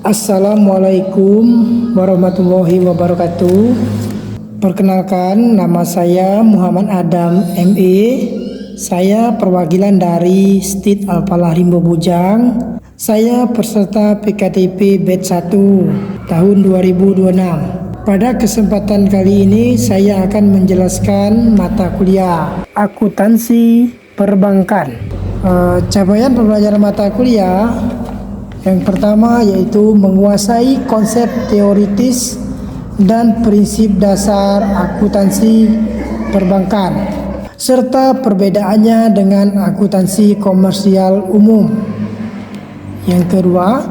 Assalamualaikum warahmatullahi wabarakatuh. Perkenalkan, nama saya Muhammad Adam ME. Saya perwakilan dari Stit Al-Falah Rimba Bujang. Saya peserta PKTP Batch 1 tahun 2026. Pada kesempatan kali ini saya akan menjelaskan mata kuliah akuntansi perbankan. Capaian pembelajaran mata kuliah yang pertama yaitu menguasai konsep teoritis dan prinsip dasar akuntansi perbankan serta perbedaannya dengan akuntansi komersial umum. Yang kedua,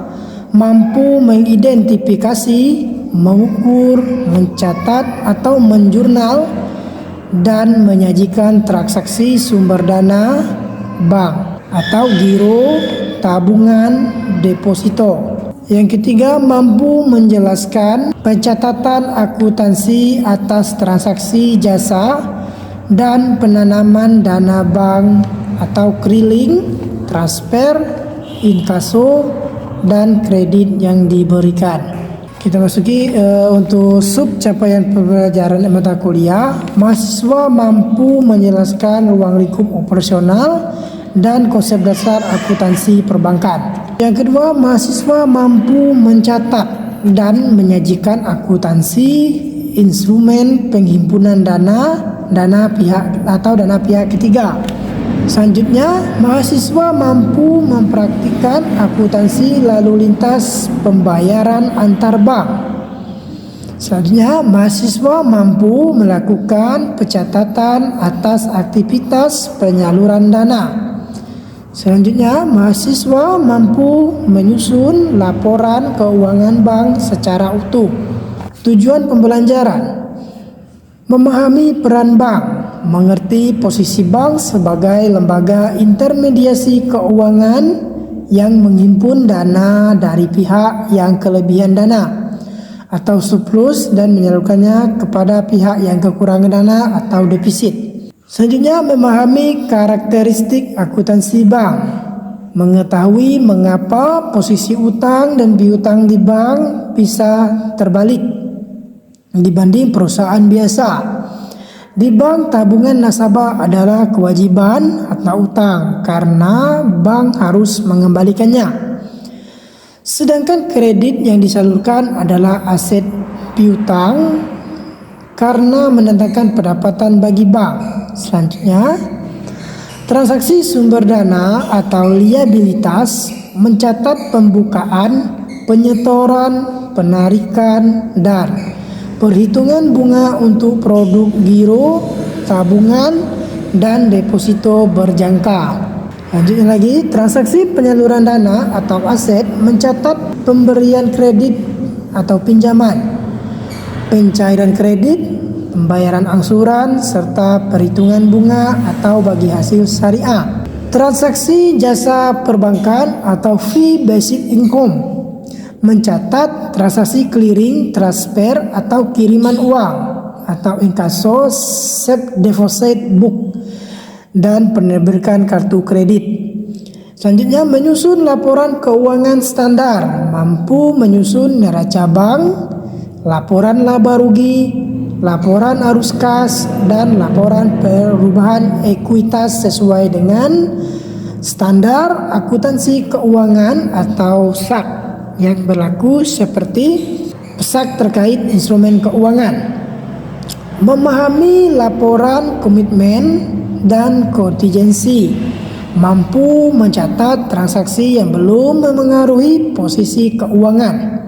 mampu mengidentifikasi, mengukur, mencatat atau menjurnal dan menyajikan transaksi sumber dana bank atau giro, tabungan, deposito. Yang ketiga, mampu menjelaskan pencatatan akuntansi atas transaksi jasa dan penanaman dana bank atau keriling, transfer, inkaso, dan kredit yang diberikan. Kita masuki untuk sub capaian pembelajaran mata kuliah. Mahasiswa mampu menjelaskan ruang lingkup operasional dan konsep dasar akuntansi perbankan. Yang kedua, mahasiswa mampu mencatat dan menyajikan akuntansi instrumen penghimpunan dana pihak atau dana pihak ketiga. Selanjutnya, mahasiswa mampu mempraktikkan akuntansi lalu lintas pembayaran antar bank. Selanjutnya, mahasiswa mampu melakukan pencatatan atas aktivitas penyaluran dana. Selanjutnya, mahasiswa mampu menyusun laporan keuangan bank secara utuh. Tujuan pembelajaran: memahami peran bank, mengerti posisi bank sebagai lembaga intermediasi keuangan yang menghimpun dana dari pihak yang kelebihan dana atau surplus dan menyalurkannya kepada pihak yang kekurangan dana atau defisit. Selanjutnya, memahami karakteristik akuntansi bank, mengetahui mengapa posisi utang dan piutang di bank bisa terbalik dibanding perusahaan biasa. Di bank, tabungan nasabah adalah kewajiban atau utang karena bank harus mengembalikannya. Sedangkan kredit yang disalurkan adalah aset piutang karena mendatangkan pendapatan bagi bank. Selanjutnya, transaksi sumber dana atau liabilitas mencatat pembukaan, penyetoran, penarikan, dan perhitungan bunga untuk produk giro, tabungan, dan deposito berjangka. Lanjutnya lagi, transaksi penyaluran dana atau aset mencatat pemberian kredit atau pinjaman, pencairan kredit, pembayaran angsuran, serta perhitungan bunga atau bagi hasil syariah. Transaksi jasa perbankan atau fee based income mencatat transaksi clearing, transfer atau kiriman uang atau inkaso, safe deposit book, dan penerbitan kartu kredit. Selanjutnya, menyusun laporan keuangan standar, mampu menyusun neraca bank, laporan laba rugi, laporan arus kas, dan laporan perubahan ekuitas sesuai dengan standar akuntansi keuangan atau SAK yang berlaku seperti SAK terkait instrumen keuangan. Memahami laporan komitmen dan kontingensi, mampu mencatat transaksi yang belum memengaruhi posisi keuangan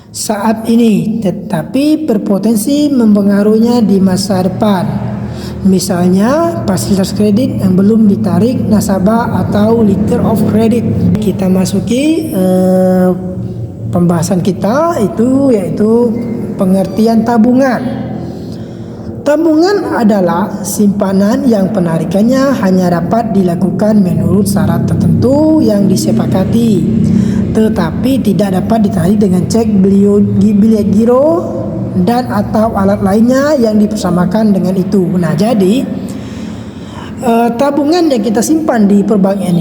saat ini tetapi berpotensi mempengaruhinya di masa depan. Misalnya fasilitas kredit yang belum ditarik nasabah atau letter of credit. Kita masuki pembahasan kita yaitu pengertian tabungan. Tabungan adalah simpanan yang penarikannya hanya dapat dilakukan menurut syarat tertentu yang disepakati, tetapi tidak dapat ditarik dengan cek bilet giro dan atau alat lainnya yang dipersamakan dengan itu. Nah, jadi tabungan yang kita simpan di perbankan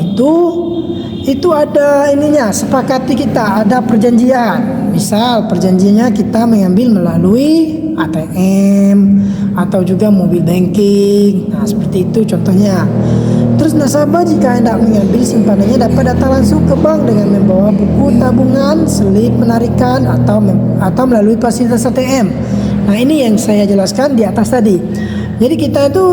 itu ada ininya, sepakati kita, ada perjanjian. Misal perjanjiannya kita mengambil melalui ATM atau juga mobil banking. Nah, seperti itu contohnya. Terus nasabah jika hendak mengambil simpanannya dapat datang langsung ke bank dengan membawa buku tabungan, selip penarikan atau melalui fasilitas ATM. Nah, ini yang saya jelaskan di atas tadi. Jadi kita itu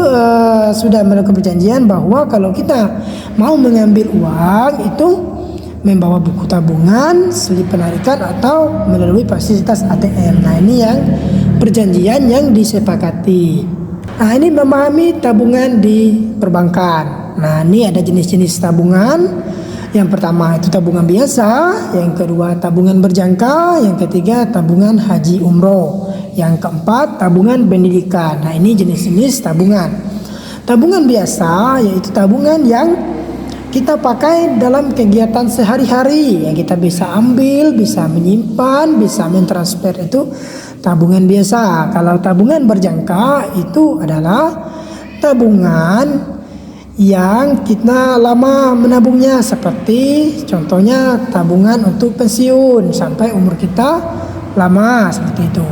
sudah melakukan perjanjian bahwa kalau kita mau mengambil uang itu membawa buku tabungan, selip penarikan atau melalui fasilitas ATM. Nah, ini yang perjanjian yang disepakati. Nah, ini memahami tabungan di perbankan. Nah, ini ada jenis-jenis tabungan. Yang pertama itu tabungan biasa, yang kedua tabungan berjangka, yang ketiga tabungan haji umroh, yang keempat tabungan pendidikan. Nah, ini jenis-jenis tabungan. Tabungan biasa yaitu tabungan yang kita pakai dalam kegiatan sehari-hari, yang kita bisa ambil, bisa menyimpan, bisa mentransfer, itu tabungan biasa. Kalau tabungan berjangka itu adalah tabungan yang kita lama menabungnya, seperti contohnya tabungan untuk pensiun sampai umur kita lama, seperti itu,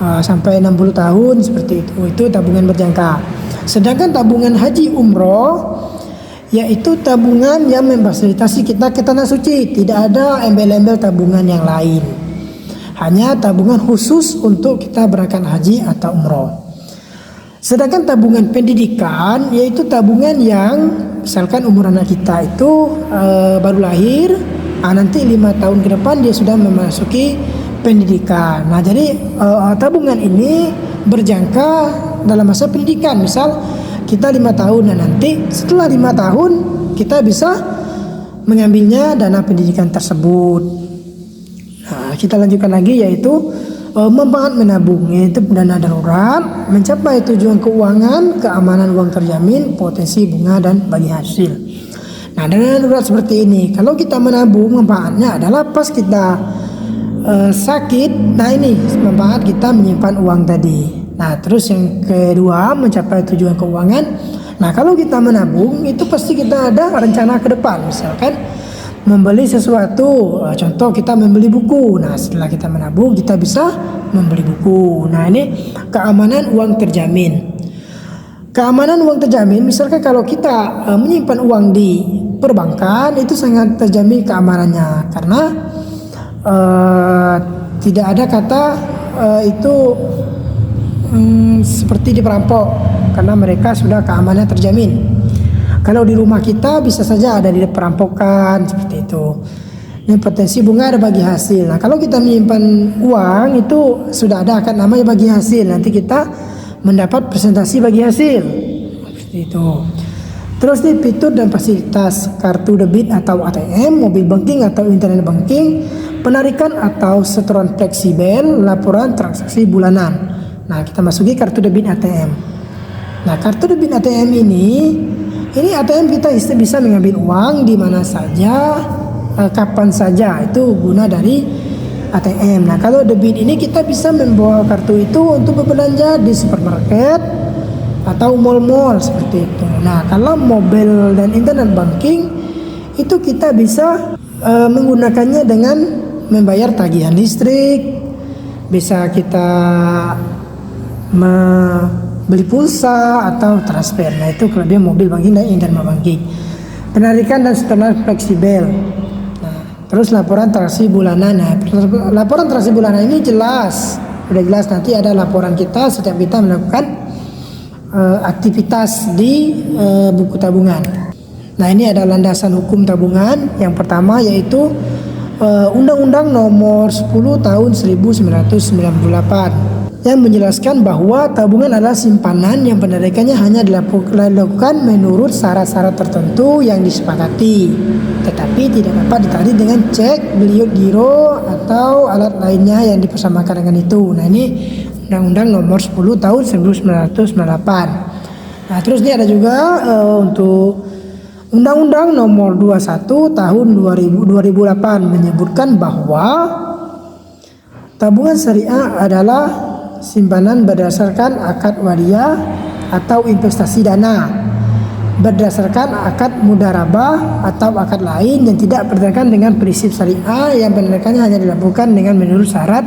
sampai 60 tahun seperti itu tabungan berjangka. Sedangkan tabungan haji umroh yaitu tabungan yang memfasilitasi kita ke tanah suci, tidak ada embel-embel tabungan yang lain, hanya tabungan khusus untuk kita berangkat haji atau umroh. Sedangkan tabungan pendidikan yaitu tabungan yang misalkan umur anak kita itu baru lahir, nanti 5 tahun ke depan dia sudah memasuki pendidikan. Nah, jadi tabungan ini berjangka dalam masa pendidikan. Misal kita 5 tahun, dan nanti setelah 5 tahun kita bisa mengambilnya dana pendidikan tersebut. Nah, kita lanjutkan lagi yaitu manfaat menabung, yaitu dana darurat, mencapai tujuan keuangan, keamanan uang terjamin, potensi bunga dan bagi hasil. Nah, dana darurat seperti ini, kalau kita menabung manfaatnya adalah pas kita sakit. Nah, ini manfaat kita menyimpan uang tadi. Nah, terus yang kedua mencapai tujuan keuangan. Nah, kalau kita menabung itu pasti kita ada rencana ke depan, misalkan membeli sesuatu, contoh kita membeli buku. Nah, setelah kita menabung kita bisa membeli buku. Nah, ini keamanan uang terjamin. Keamanan uang terjamin, misalkan kalau kita menyimpan uang di perbankan itu sangat terjamin keamanannya, karena tidak ada kata itu seperti diperampok, karena mereka sudah keamanannya terjamin. Kalau di rumah kita bisa saja ada di perampokan seperti itu. Ini potensi bunga ada bagi hasil. Nah, kalau kita menyimpan uang itu sudah ada akan namanya bagi hasil. Nanti kita mendapat presentasi bagi hasil seperti itu. Terus nih fitur dan fasilitas kartu debit atau ATM, mobil banking atau internet banking, penarikan atau setoran fleksibel, laporan transaksi bulanan. Nah, kita masuki kartu debit ATM. Nah, kartu debit ATM ini ATM kita bisa mengambil uang di mana saja, kapan saja, itu guna dari ATM. Nah, kalau debit ini kita bisa membawa kartu itu untuk berbelanja di supermarket atau mall-mall seperti itu. Nah, kalau mobil dan internet banking itu kita bisa menggunakannya dengan membayar tagihan listrik, bisa kita beli pulsa atau transfer. Nah, itu kelebihan mobil banking dan internet banking. Penarikan dan setoran fleksibel. Nah, terus laporan transaksi bulanan. Nah, laporan transaksi bulanan ini jelas, udah jelas, nanti ada laporan kita setiap kita melakukan aktivitas di buku tabungan. Nah, ini ada landasan hukum tabungan. Yang pertama yaitu Undang-Undang Nomor 10 Tahun 1998 yang menjelaskan bahwa tabungan adalah simpanan yang penarikannya hanya dilakukan menurut syarat-syarat tertentu yang disepakati, tetapi tidak dapat ditarik dengan cek, giro atau alat lainnya yang dipersamakan dengan itu. Nah, ini Undang-Undang Nomor 10 Tahun 1998. Nah, terus ini ada juga untuk Undang-Undang Nomor 21 Tahun 2008 menyebutkan bahwa tabungan syariah adalah simpanan berdasarkan akad waria atau investasi dana berdasarkan akad mudharabah atau akad lain yang tidak berdasarkan dengan prinsip syariah yang penarikannya hanya dilakukan dengan menurut syarat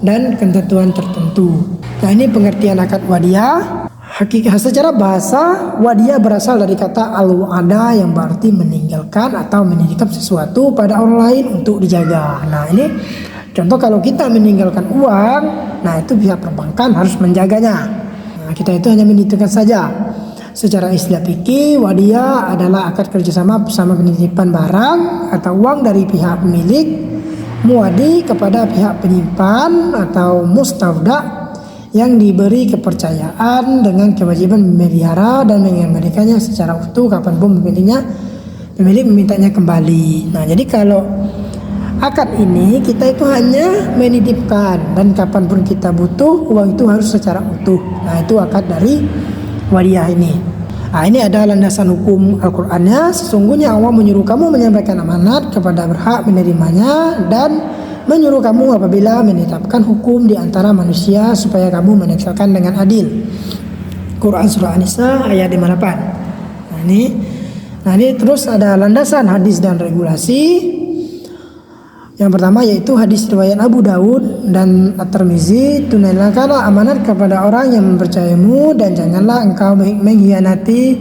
dan ketentuan tertentu. Nah, ini pengertian akad wadiyah. Hakikat secara bahasa, wadiyah berasal dari kata al-wa'ada yang berarti meninggalkan atau menitipkan sesuatu pada orang lain untuk dijaga. Nah, ini contoh kalau kita meninggalkan uang, nah itu pihak perbankan harus menjaganya. Nah, kita itu hanya menitipkan saja. Secara istilah fikih, wadiyah adalah akad kerjasama bersama penitipan barang atau uang dari pihak pemilik muwadi kepada pihak penyimpan atau mustauda yang diberi kepercayaan dengan kewajiban memelihara dan mengembalikannya secara utuh kapanpun pemilik memintanya kembali. Nah, jadi kalau akad ini kita itu hanya menitipkan dan kapanpun kita butuh uang itu harus secara utuh. Nah, itu akad dari wadiyah ini. Nah, ini ada landasan hukum Al-Qur'annya. Sesungguhnya Allah menyuruh kamu menyampaikan amanat kepada berhak menerimanya dan menyuruh kamu apabila menetapkan hukum di antara manusia supaya kamu menetapkan dengan adil. Quran surah An-Nisa ayat 58. Nah ini terus ada landasan hadis dan regulasi. Yang pertama yaitu hadis riwayat Abu Daud dan At-Tirmizi, tunaikanlah amanat kepada orang yang mempercayamu dan janganlah engkau mengkhianati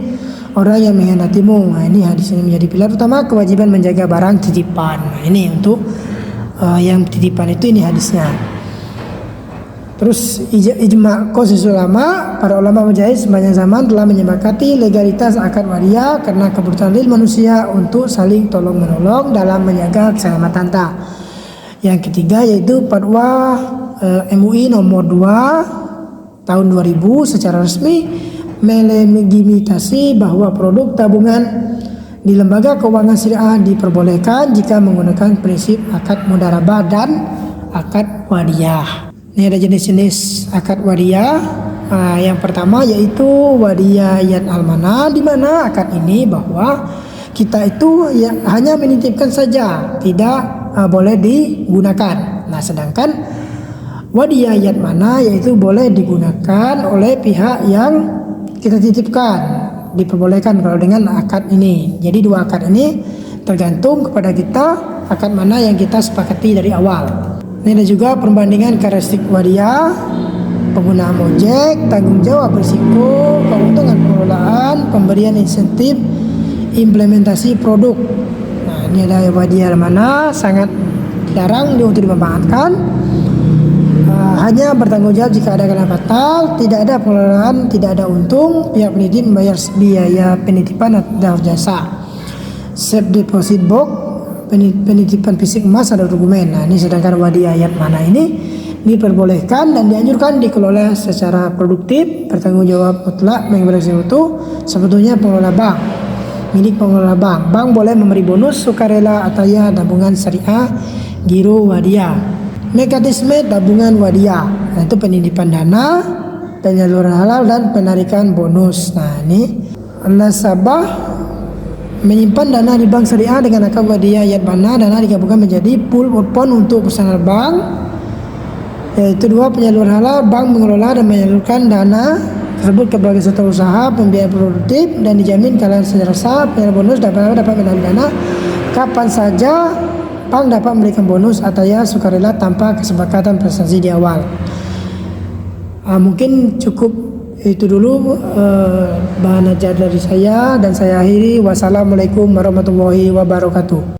orang yang mengkhianatimu. Nah, ini hadis ini menjadi pilar utama kewajiban menjaga barang titipan. Nah, ini untuk yang titipan itu, ini hadisnya. Terus ijma' konsensus ulama, para ulama mujahid sepanjang zaman telah menyepakati legalitas akad wadiyah karena kebutuhan real manusia untuk saling tolong menolong dalam menjaga keselamatan harta. Yang ketiga yaitu Fatwa MUI nomor 2 tahun 2000 secara resmi melegitimasi bahwa produk tabungan di lembaga keuangan syariah diperbolehkan jika menggunakan prinsip akad mudharabah dan akad wadiyah. Ini ada jenis-jenis akad wadiyah. Yang pertama yaitu wadiyah yad almana, di mana akad ini bahwa kita itu hanya menitipkan saja, tidak boleh digunakan. Nah, sedangkan wadiyah yad mana yaitu boleh digunakan oleh pihak yang kita titipkan, diperbolehkan kalau dengan akad ini. Jadi dua akad ini tergantung kepada kita akad mana yang kita sepakati dari awal. Ini ada juga perbandingan karakteristik wadiyah, penggunaan ojek, tanggung jawab risiko, keuntungan pengelolaan, pemberian insentif, implementasi produk. Nah, ini ada wadiyah mana sangat jarang untuk dimanfaatkan. Hanya bertanggung jawab jika ada keadaan fatal, tidak ada pengelolaan, tidak ada untung, pihak penitip membayar biaya penitipan atau jasa. Safe deposit box, penitipan fisik emas ada dokumen. Nah, ini sedangkan wadiyah yad mana ini diperbolehkan dan dianjurkan dikelola secara produktif, bertanggung jawab mutlak, mengimplementasi utuh. Sebetulnya pengelola bank, milik pengelola bank. Bank boleh memberi bonus sukarela atau ya tabungan syariah, giro wadiyah. Mekanisme tabungan wadiyah, nah, itu penitipan dana, penyaluran halal dan penarikan bonus. Nah, ini nasabah menyimpan dana di bank syariah dengan akad wadiyah yad mana, dana digabungkan menjadi pool pond untuk personal bank. Yaitu dua, penyaluran halal, bank mengelola dan menyalurkan dana tersebut ke berbagai sektor usaha pembiayaan produktif dan dijamin kalian secara sah. Penyaluran bonus dapat menarik dana kapan saja. Bank dapat memberikan bonus atau ya sukarela tanpa kesepakatan prestasi di awal. Mungkin cukup itu dulu bahan ajar dari saya dan saya akhiri. Wassalamualaikum warahmatullahi wabarakatuh.